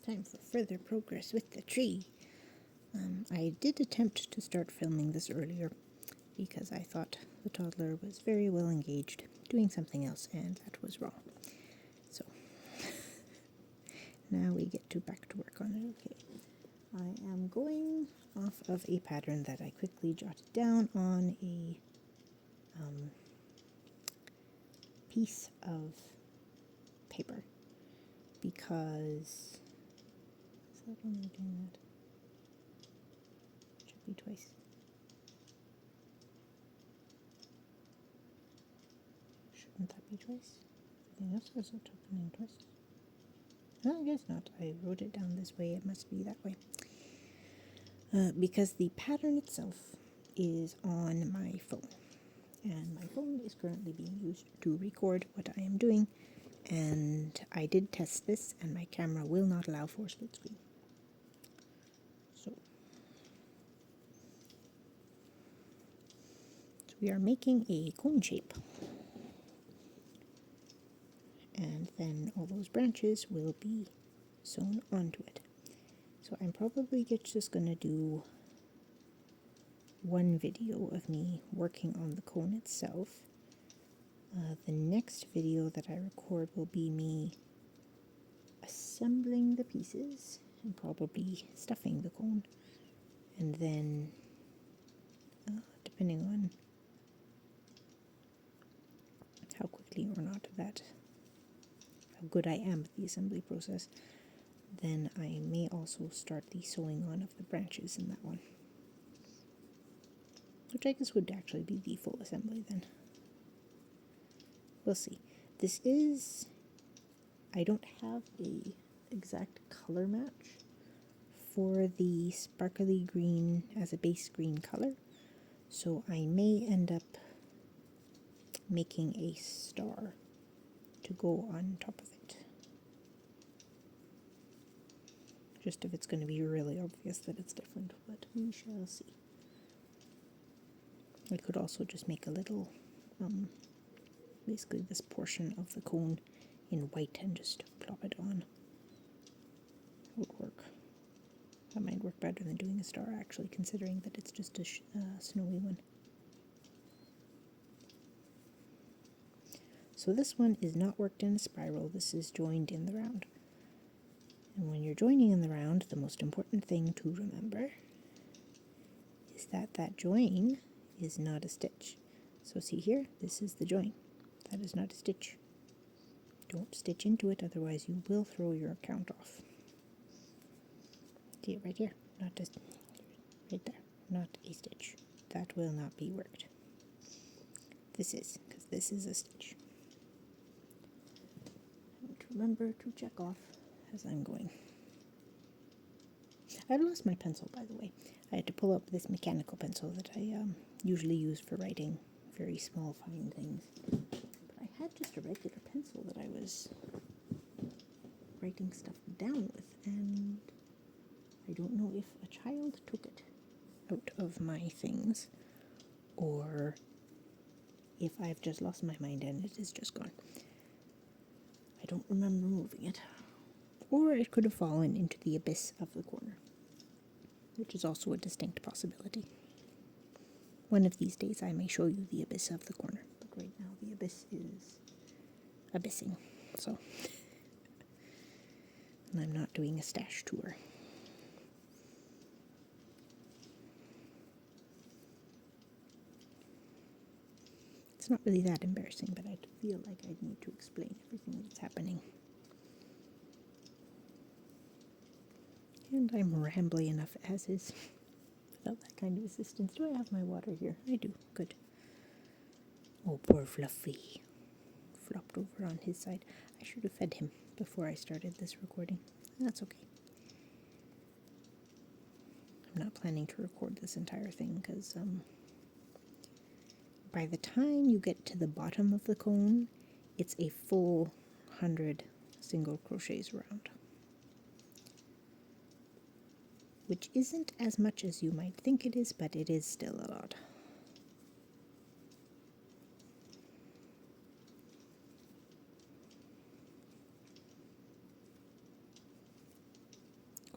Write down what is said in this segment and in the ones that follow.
time for further progress with the tree. I did attempt to start filming this earlier because I thought the toddler was very well engaged doing something else, and that was wrong. So now we get back to work on it. Okay, I am going off of a pattern that I quickly jotted down on a piece of paper because is that only doing that? Should be twice. Shouldn't that be twice? Everything else has it opening twice. No, I guess not. I wrote it down this way. It must be that way. Because the pattern itself is on my phone. And my phone is currently being used to record what I am doing. And I did test this, and my camera will not allow for split screen. So we are making a cone shape. And then all those branches will be sewn onto it. So I'm probably just going to do one video of me working on the cone itself. The next video that I record will be me assembling the pieces and probably stuffing the cone. And then, depending on how quickly or not how good I am at the assembly process, then I may also start the sewing on of the branches in that one. Which I guess would actually be the full assembly then. We'll see. This is, I don't have a exact color match for the sparkly green as a base green color, so I may end up making a star to go on top of it. Just if it's going to be really obvious that it's different, but we shall see. I could also just make a little, basically this portion of the cone in white and just plop it on. That would work. That might work better than doing a star, actually, considering that it's just a snowy one. So this one is not worked in a spiral, this is joined in the round. And when you're joining in the round, the most important thing to remember is that that join is not a stitch. So see here, this is the join. That is not a stitch. Don't stitch into it, otherwise you will throw your count off. See it right here, not a, right there, not a stitch. That will not be worked. This is, because this is a stitch. Remember to check off as I'm going. I lost my pencil, by the way. I had to pull up this mechanical pencil that I usually use for writing very small, fine things. But I had just a regular pencil that I was writing stuff down with, and I don't know if a child took it out of my things, or if I've just lost my mind and it is just gone. I don't remember moving it. Or it could have fallen into the abyss of the corner, which is also a distinct possibility. One of these days I may show you the abyss of the corner, but right now the abyss is abyssing, so. And I'm not doing a stash tour. It's not really that embarrassing, but I feel like I need to explain everything that's happening. And I'm rambly enough as is, without that kind of assistance. Do I have my water here? I do. Good. Oh, poor Fluffy. Flopped over on his side. I should have fed him before I started this recording. That's okay. I'm not planning to record this entire thing because by the time you get to the bottom of the cone, it's a full 100 single crochets around. Which isn't as much as you might think it is, but it is still a lot.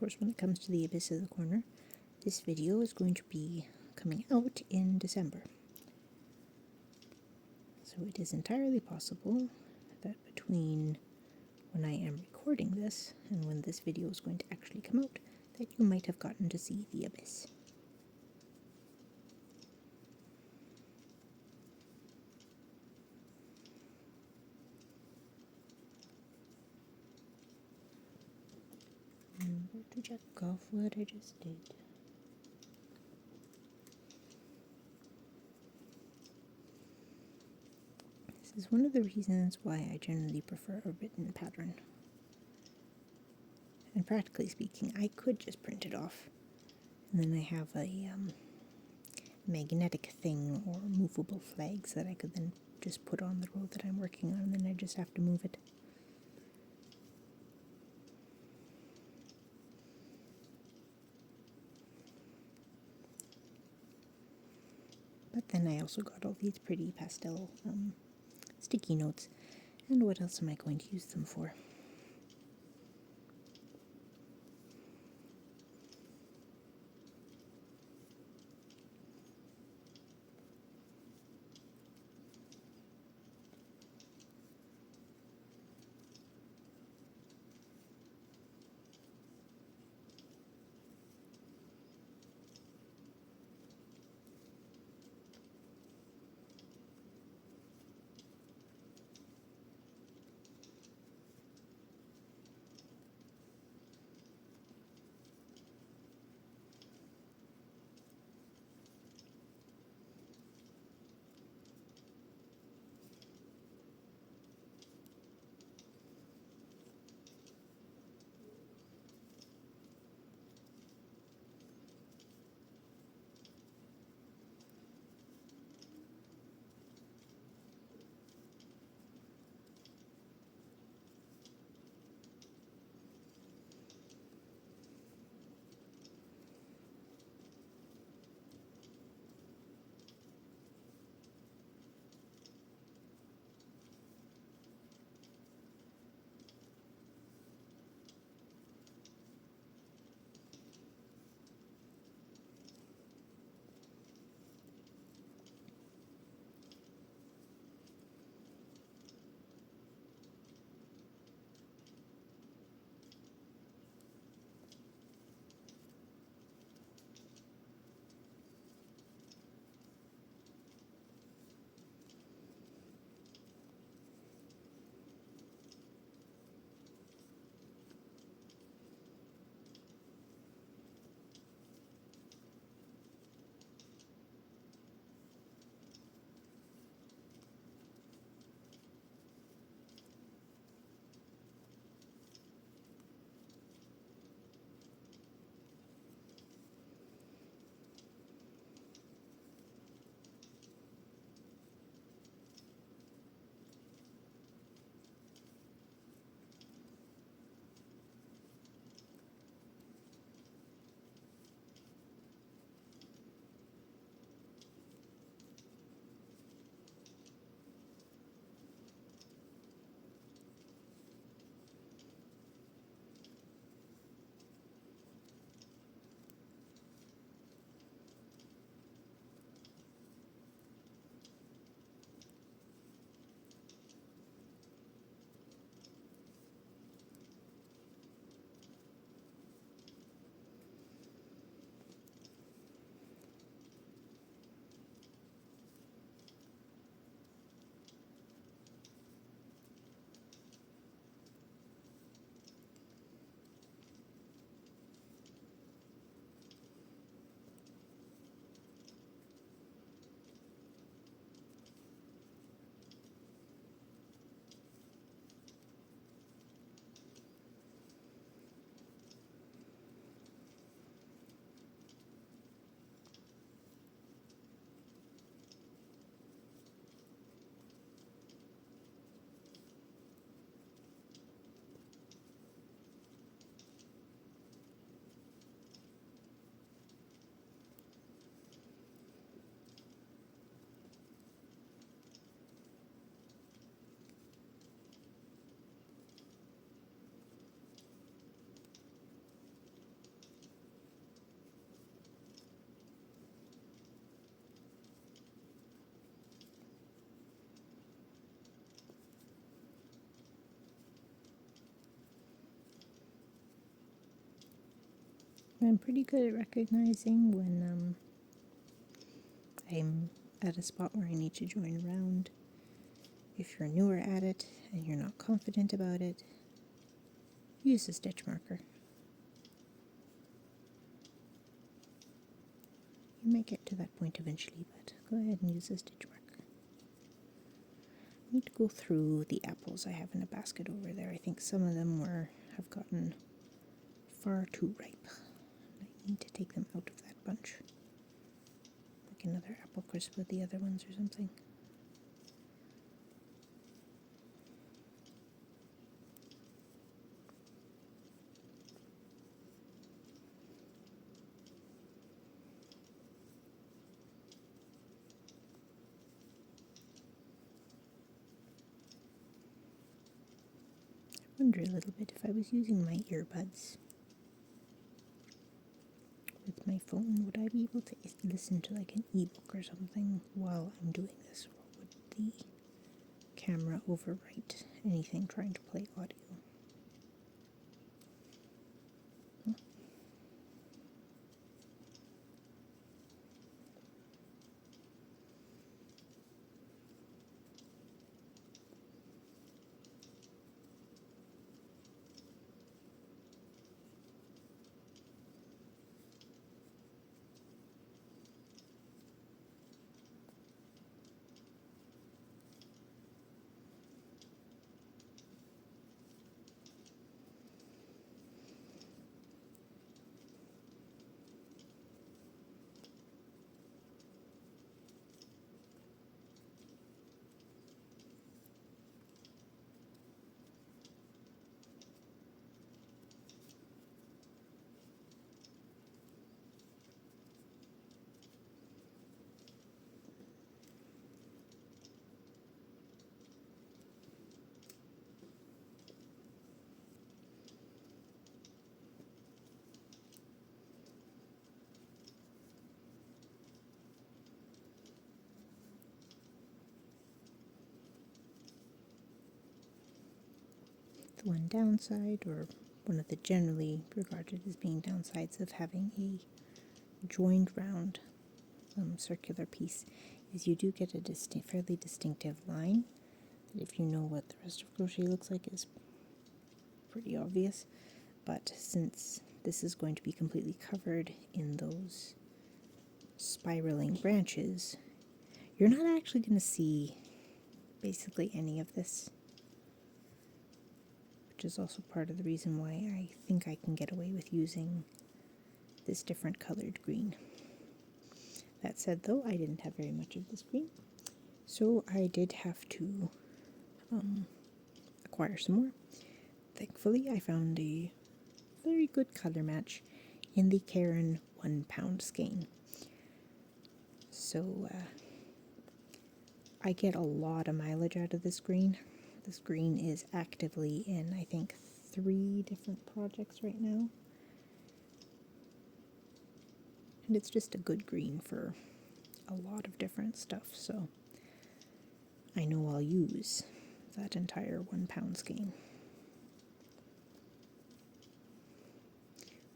course, when it comes to the abyss of the corner, this video is going to be coming out in December. So it is entirely possible that between when I am recording this and when this video is going to actually come out, that you might have gotten to see the abyss. Remember to check off what I just did. This is one of the reasons why I generally prefer a written pattern. And practically speaking, I could just print it off. And then I have a magnetic thing or movable flags that I could then just put on the road that I'm working on, and then I just have to move it. But then I also got all these pretty pastel sticky notes, and what else am I going to use them for? I'm pretty good at recognizing when I'm at a spot where I need to join around. If you're newer at it and you're not confident about it, use a stitch marker. You might get to that point eventually, but go ahead and use a stitch marker. I need to go through the apples I have in a basket over there. I think some of them have gotten far too ripe. I need to take them out of that bunch. Like another apple crisp with the other ones or something. I wonder a little bit if I was using my earbuds with my phone, would I be able to listen to like an ebook or something while I'm doing this, or would the camera overwrite anything trying to play audio? The one downside, or one of the generally regarded as being downsides of having a joined round circular piece, is you do get a fairly distinctive line. If you know what the rest of crochet looks like, is pretty obvious. But since this is going to be completely covered in those spiraling branches, you're not actually going to see basically any of this, which is also part of the reason why I think I can get away with using this different colored green. That said, though, I didn't have very much of this green, so I did have to acquire some more. Thankfully, I found a very good color match in the Caron 1 pound skein. So I get a lot of mileage out of this green. This green is actively in, I think, 3 different projects right now. And it's just a good green for a lot of different stuff, so I know I'll use that entire 1 pound skein.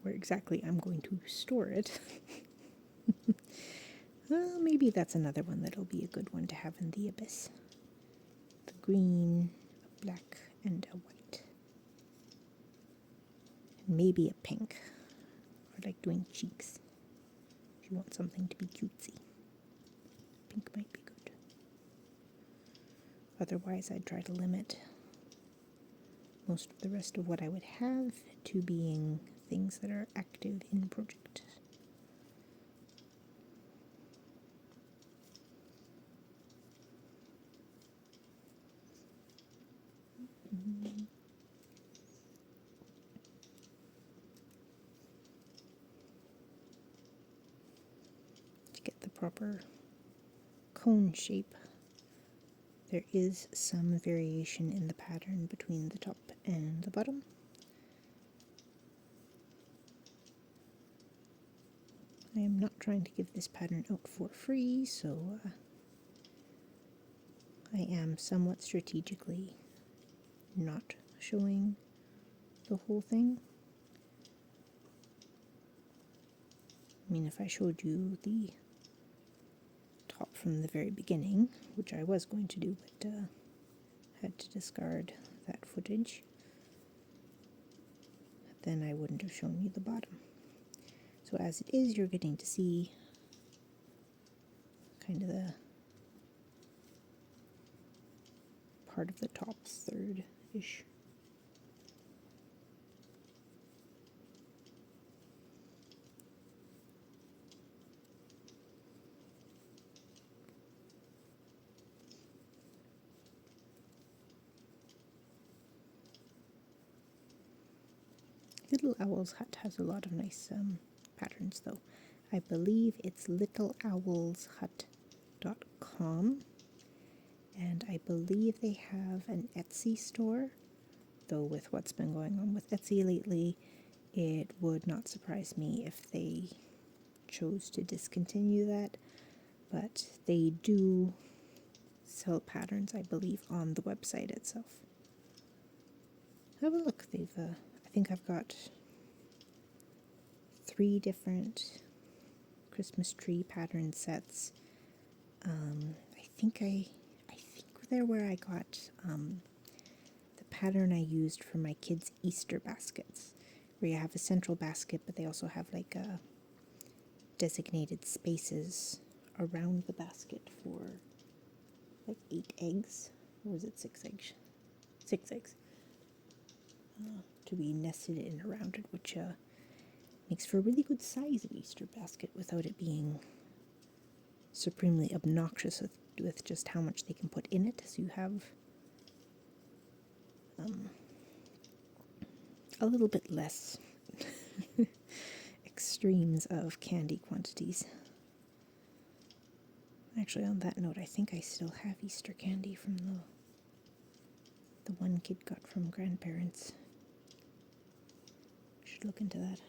Where exactly I'm going to store it, well, maybe that's another one that'll be a good one to have in the abyss. The green, a black, and a white. And maybe a pink. I like doing cheeks. If you want something to be cutesy, pink might be good. Otherwise, I'd try to limit most of the rest of what I would have to being things that are active in project. To get the proper cone shape, there is some variation in the pattern between the top and the bottom. I am not trying to give this pattern out for free, so I am somewhat strategically not showing the whole thing. I mean, if I showed you the top from the very beginning, which I was going to do, but had to discard that footage, then I wouldn't have shown you the bottom. So as it is, you're getting to see kind of the part of the top third-ish. Little Owl's Hut has a lot of nice patterns, though. I believe it's littleowlshut.com, and I believe they have an Etsy store, though with what's been going on with Etsy lately, it would not surprise me if they chose to discontinue that, but they do sell patterns, I believe, on the website itself. Have a look. They've I think I've got 3 different Christmas tree pattern sets. I think they're where I got the pattern I used for my kids' Easter baskets, where you have a central basket, but they also have like a designated spaces around the basket for like 8 eggs. Or was it 6 eggs? 6 eggs. To be nested in around it, which makes for a really good size of Easter basket without it being supremely obnoxious with just how much they can put in it. So you have a little bit less extremes of candy quantities. Actually, on that note, I think I still have Easter candy from the one kid got from grandparents. Should look into that.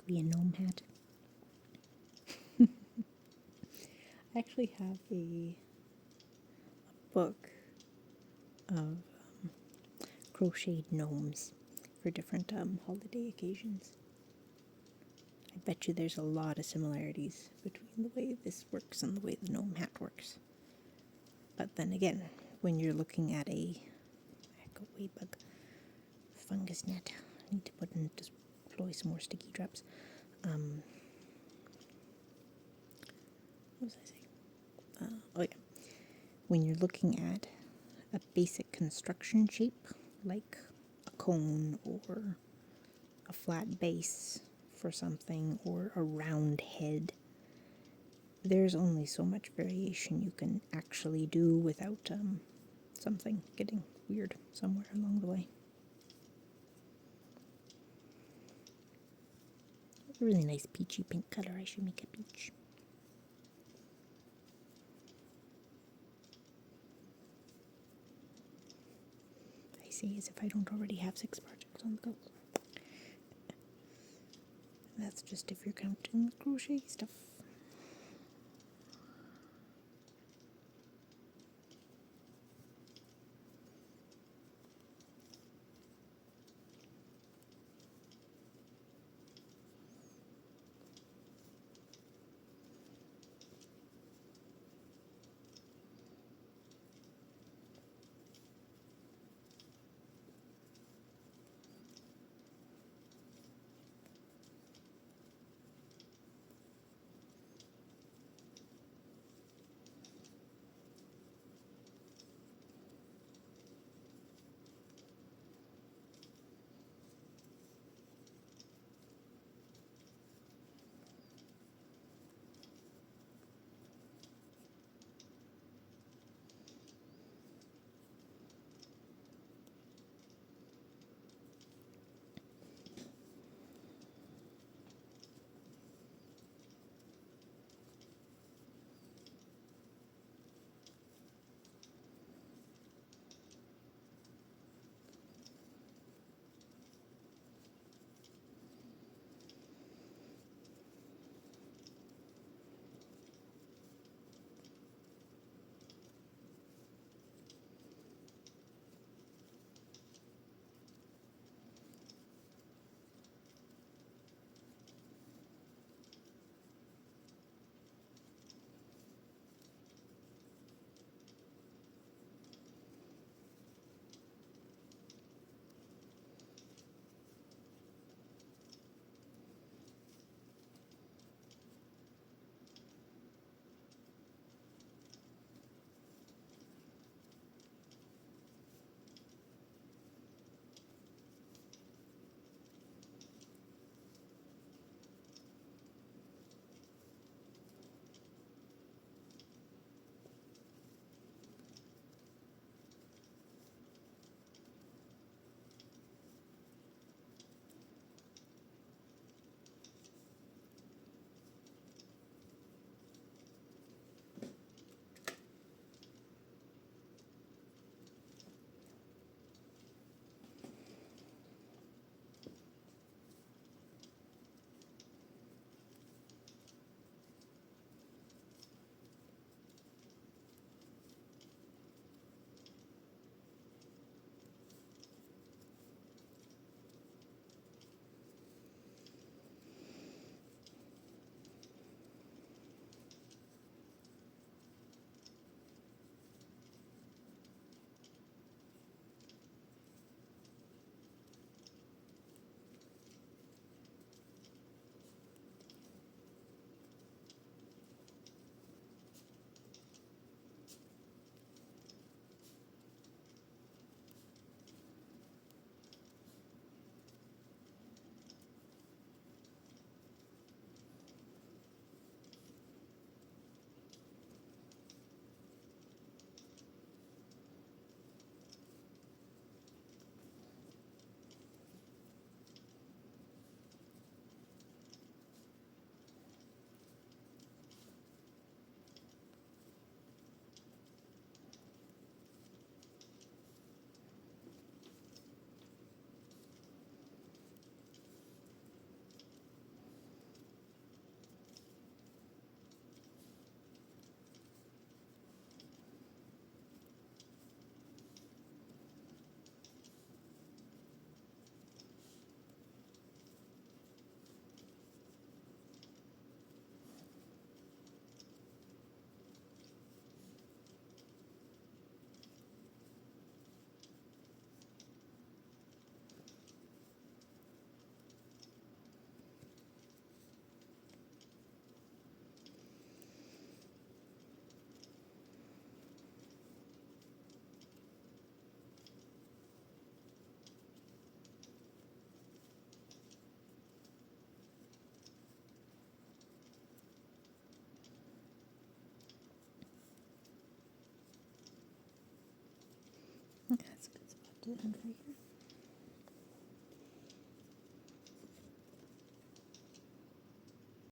be a gnome hat. I actually have a book of crocheted gnomes for different holiday occasions. I bet you there's a lot of similarities between the way this works and the way the gnome hat works. But then again, when you're looking at a away bug fungus net, I need to put in, deploy some more sticky traps. What was I saying? Oh yeah, when you're looking at a basic construction shape like a cone or a flat base for something or a round head, there's only so much variation you can actually do without something getting weird somewhere along the way. It's a really nice peachy pink color. I should make a peach. I say as if I don't already have 6 projects on the go. That's just if you're counting crochet stuff. to end right here.